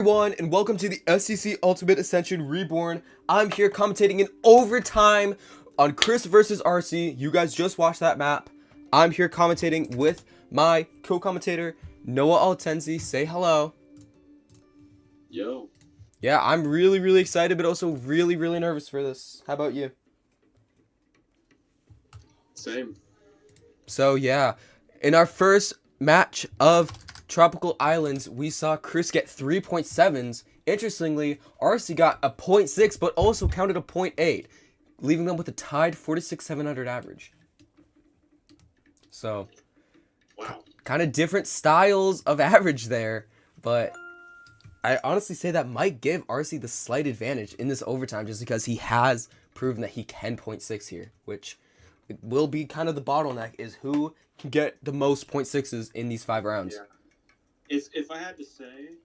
Everyone, and welcome to the STC Ultimate Ascension Reborn. I'm here commentating in overtime on Chris versus Arcie. You guys just watched that map. I'm here commentating with my co-commentator, Noah Altenzi. Say hello. Yo. Yeah, I'm really excited, but also really nervous for this. How about you? Same. So yeah, in our first match of Tropical Islands, we saw Chris get 3.7s. Interestingly, Arcie got a 0.6, but also counted a 0.8, leaving them with a tied 46,700 average. So, wow, kind of different styles of average there, but I honestly say that might give Arcie the slight advantage in this overtime, just because he has proven that he can 0.6 here, which will be kind of the bottleneck, is who can get the most 0.6s in these 5 rounds. Yeah. If I had to say,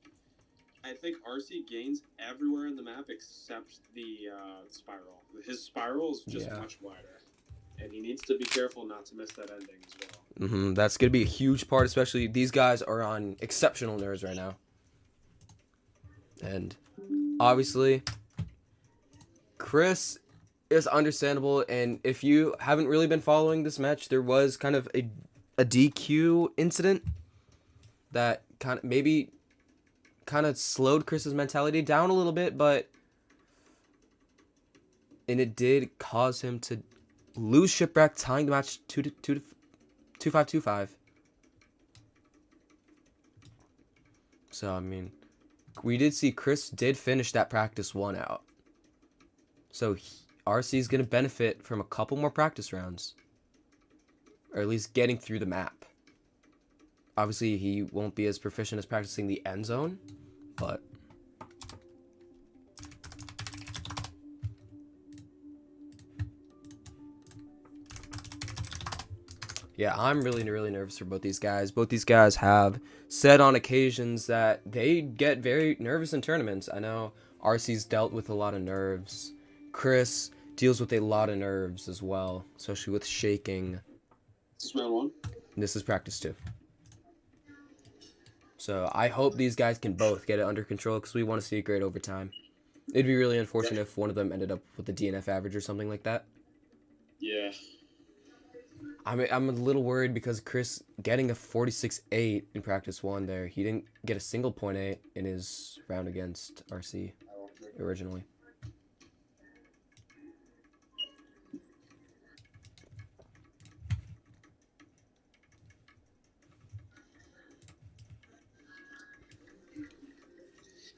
I think Arcie gains everywhere in the map except the spiral. His spiral is just much wider, and he needs to be careful not to miss that ending as well. That's going to be a huge part, especially these guys are on exceptional nerves right now. And obviously, Chris is understandable, and if you haven't really been following this match, there was kind of a DQ incident that kind of slowed Chris's mentality down a little bit, and it did cause him to lose Shipwreck, tying the match 2-5. So I mean, we did see Chris did finish that practice 1 out. So Arcie is going to benefit from a couple more practice rounds, or at least getting through the map. Obviously, he won't be as proficient as practicing the end zone, but yeah, I'm really nervous for both these guys. Both these guys have said on occasions that they get very nervous in tournaments. I know Arcie's dealt with a lot of nerves. Chris deals with a lot of nerves as well, especially with shaking. This is round 1. And this is practice 2. So I hope these guys can both get it under control, because we want to see a great overtime. It'd be really unfortunate if one of them ended up with a DNF average or something like that. Yeah. I'm a little worried, because Chris getting a 46.8 in practice 1 there, he didn't get a single 0.8 in his round against Arcie originally.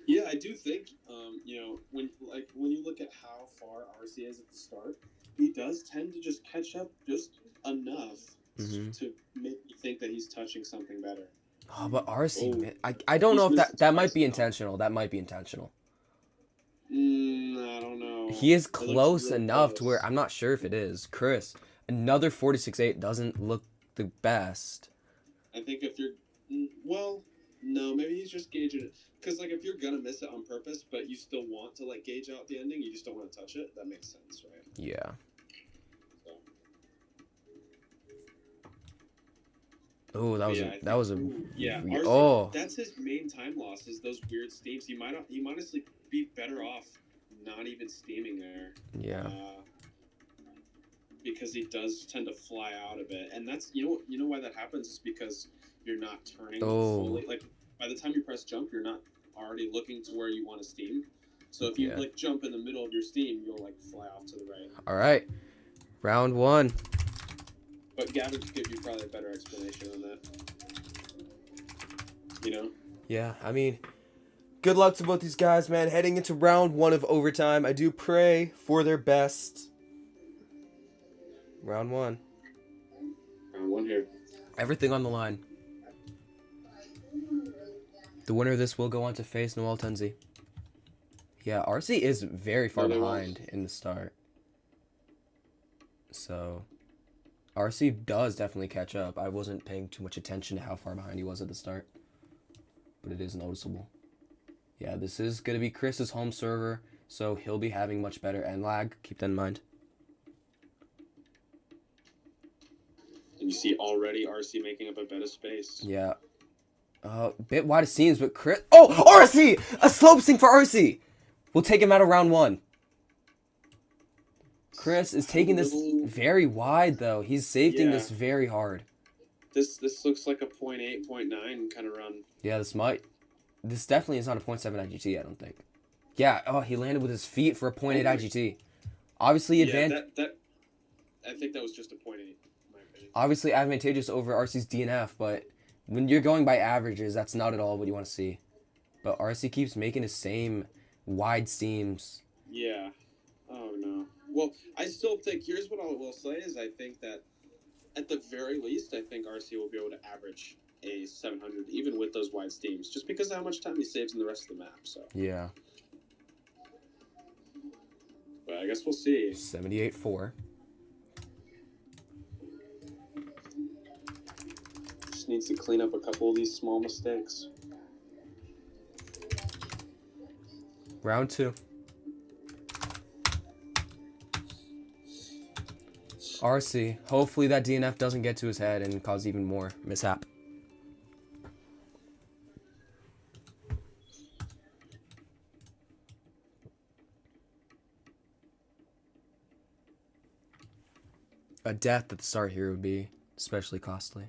Yeah, I do think, when you look at how far Arcie is at the start, he does tend to just catch up just enough to make you think that he's touching something better. Oh, but Arcie, I don't know if that might be intentional. That might be intentional. I don't know. He is close enough to where I'm not sure if it is. Chris, another 46.8 doesn't look the best. I think if you're, well, no, maybe he's just gauging it. Because, if you're going to miss it on purpose, but you still want to, gauge out the ending, you just don't want to touch it, that makes sense, right? Yeah. So. Oh, that was a yeah. Oh, that's his main time loss, is those weird steams. He might honestly be better off not even steaming there. Yeah. Because he does tend to fly out a bit, and that's you know why that happens is because you're not turning fully. By the time you press jump, you're not already looking to where you want to steam. So if you jump in the middle of your steam, you'll fly off to the right. All right, round 1. But Gavin could give you probably a better explanation on that. Yeah, I mean, good luck to both these guys, man. Heading into round 1 of overtime, I do pray for their best. Round 1. Round 1 here. Everything on the line. The winner of this will go on to face Noah Altenzi. Yeah, Arcie is very far behind in the start. So, Arcie does definitely catch up. I wasn't paying too much attention to how far behind he was at the start, but it is noticeable. Yeah, this is going to be Chris's home server, so he'll be having much better end lag. Keep that in mind. And you see already Arcie making up a bit of space. Yeah. Bit wide of seams, but Chris. Oh, Arcie! A slope sink for Arcie! We'll take him out of round 1. Chris is taking this very wide, though. He's safeting this very hard. This looks like a 0.8, 0.9 kind of run. Yeah, this definitely is not a 0.7 IGT, I don't think. Yeah, oh, he landed with his feet for a 0.8 IGT. Obviously, I think that was just a 0.8, in my opinion. Obviously advantageous over Arcie's DNF, but when you're going by averages, that's not at all what you want to see. But Arcie keeps making the same wide seams. Yeah. Oh, no. Well, I still think, here's what I will say, is I think that at the very least, I think Arcie will be able to average a 700, even with those wide seams, just because of how much time he saves in the rest of the map. So Yeah. But I guess we'll see. 78-4. Just needs to clean up a couple of these small mistakes. Round 2. Arcie, hopefully that DNF doesn't get to his head and cause even more mishap. A death at the start here would be especially costly.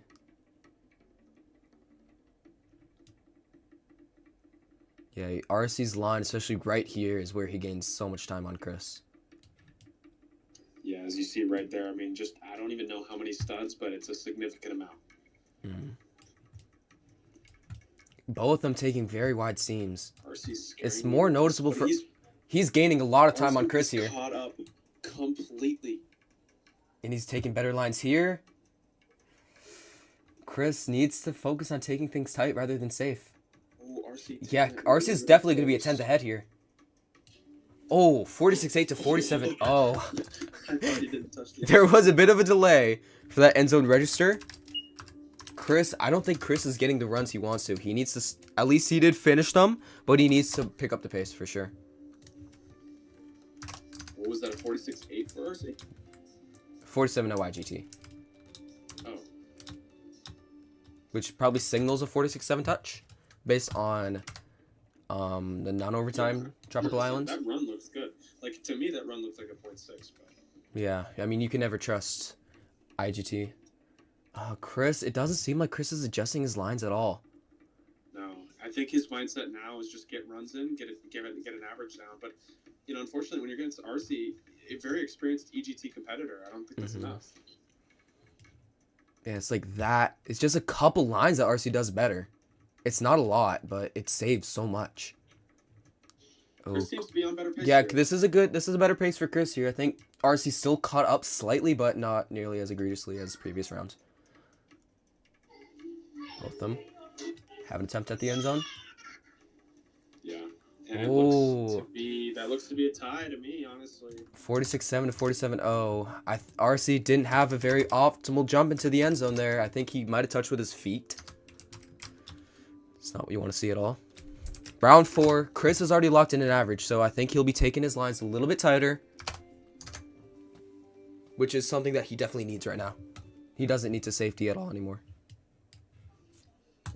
Yeah, Arcie's line, especially right here, is where he gains so much time on Chris. Yeah, as you see right there, I mean, I don't even know how many studs, but it's a significant amount. Mm. Both of them taking very wide seams. It's more noticeable for... He's gaining a lot of time on Chris here. Caught up completely. And he's taking better lines here. Chris needs to focus on taking things tight rather than safe. Oh, Arcie. Yeah, Arcie is definitely going to be a 10th ahead here. Oh, 46-8 to 47. Oh. I thought he didn't touch the There was a bit of a delay for that end zone register. Chris, I don't think Chris is getting the runs he wants to. He needs to, at least he did finish them, but he needs to pick up the pace for sure. What was that, a 46-8 for Arcie? 47 YGT. Oh. Which probably signals a 46-7 touch based on the non-overtime Tropical Islands. That run looks good. Like, to me, that run looks like a 0.6. But... Yeah, I mean, you can never trust IGT. Chris, it doesn't seem like Chris is adjusting his lines at all. No, I think his mindset now is just get runs in, get an average down. But, you know, unfortunately, when you're against Arcie, a very experienced EGT competitor, I don't think that's enough. Yeah, it's like that. It's just a couple lines that Arcie does better. It's not a lot, but it saves so much. Chris seems to be on better pace. Yeah, this is a better pace for Chris here. I think Arcie still caught up slightly, but not nearly as egregiously as previous rounds. Both of them have an attempt at the end zone. Yeah, and that looks to be a tie to me, honestly. 46-7 to 47-0. Arcie didn't have a very optimal jump into the end zone there. I think he might have touched with his feet. It's not what you want to see at all. Round 4. Chris has already locked in an average, so I think he'll be taking his lines a little bit tighter, which is something that he definitely needs right now. He doesn't need to safety at all anymore.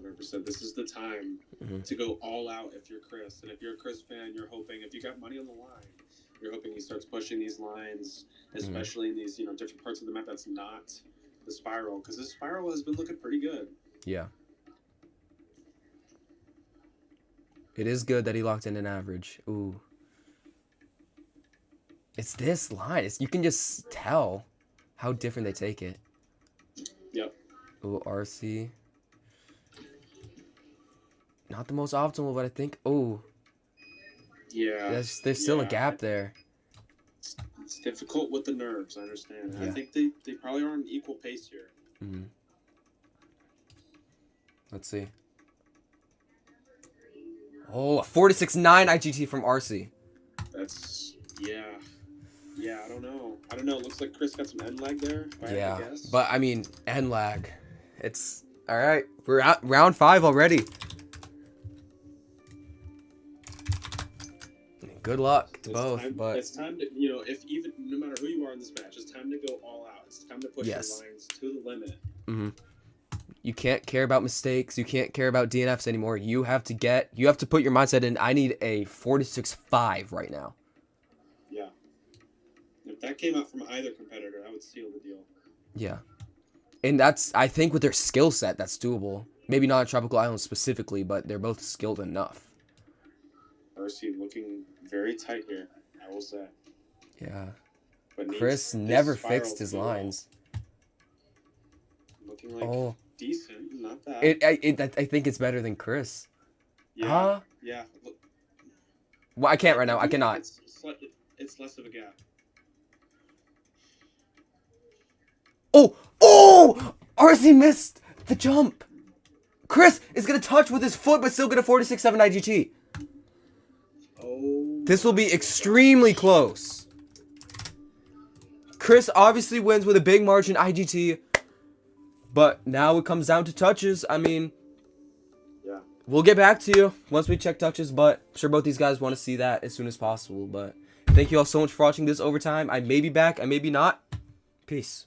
100%. This is the time to go all out if you're Chris. And if you're a Chris fan, you're hoping, if you got money on the line, you're hoping he starts pushing these lines, especially in these, different parts of the map that's not the spiral, because the spiral has been looking pretty good. Yeah. It is good that he locked in an average. Ooh. It's this line. You can just tell how different they take it. Yep. Ooh, Arcie. Not the most optimal, but I think... Ooh. Yeah. There's still a gap there. It's difficult with the nerves, I understand. Yeah. I think they probably are on equal pace here. Let's see. Oh, a 46-9 IGT from Arcie. That's... Yeah. Yeah, I don't know. It looks like Chris got some end lag there. Yeah, but I mean, end lag. It's... Alright, we're at round 5 already. Good luck to both, but... It's time to, no matter who you are in this match, it's time to go all out. It's time to push your lines to the limit. You can't care about mistakes. You can't care about DNFs anymore. You have to put your mindset in, I need a 46.5 right now. Yeah. If that came out from either competitor, I would seal the deal. Yeah. And that's, I think with their skill set, that's doable. Maybe not on Tropical Island specifically, but they're both skilled enough. Arcie looking very tight here, I will say. Yeah. But Chris never fixed his lines. Looking like decent, not bad. I think it's better than Chris. Yeah. Yeah. Look, well, I can't right now. I cannot. It's less of a gap. Oh! Arcie missed the jump. Chris is going to touch with his foot, but still get a 46.7 IGT. Oh. This will be extremely close. Chris obviously wins with a big margin IGT. But now it comes down to touches. I mean, yeah, we'll get back to you once we check touches. But I'm sure both these guys want to see that as soon as possible. But thank you all so much for watching this overtime. I may be back. I may be not. Peace.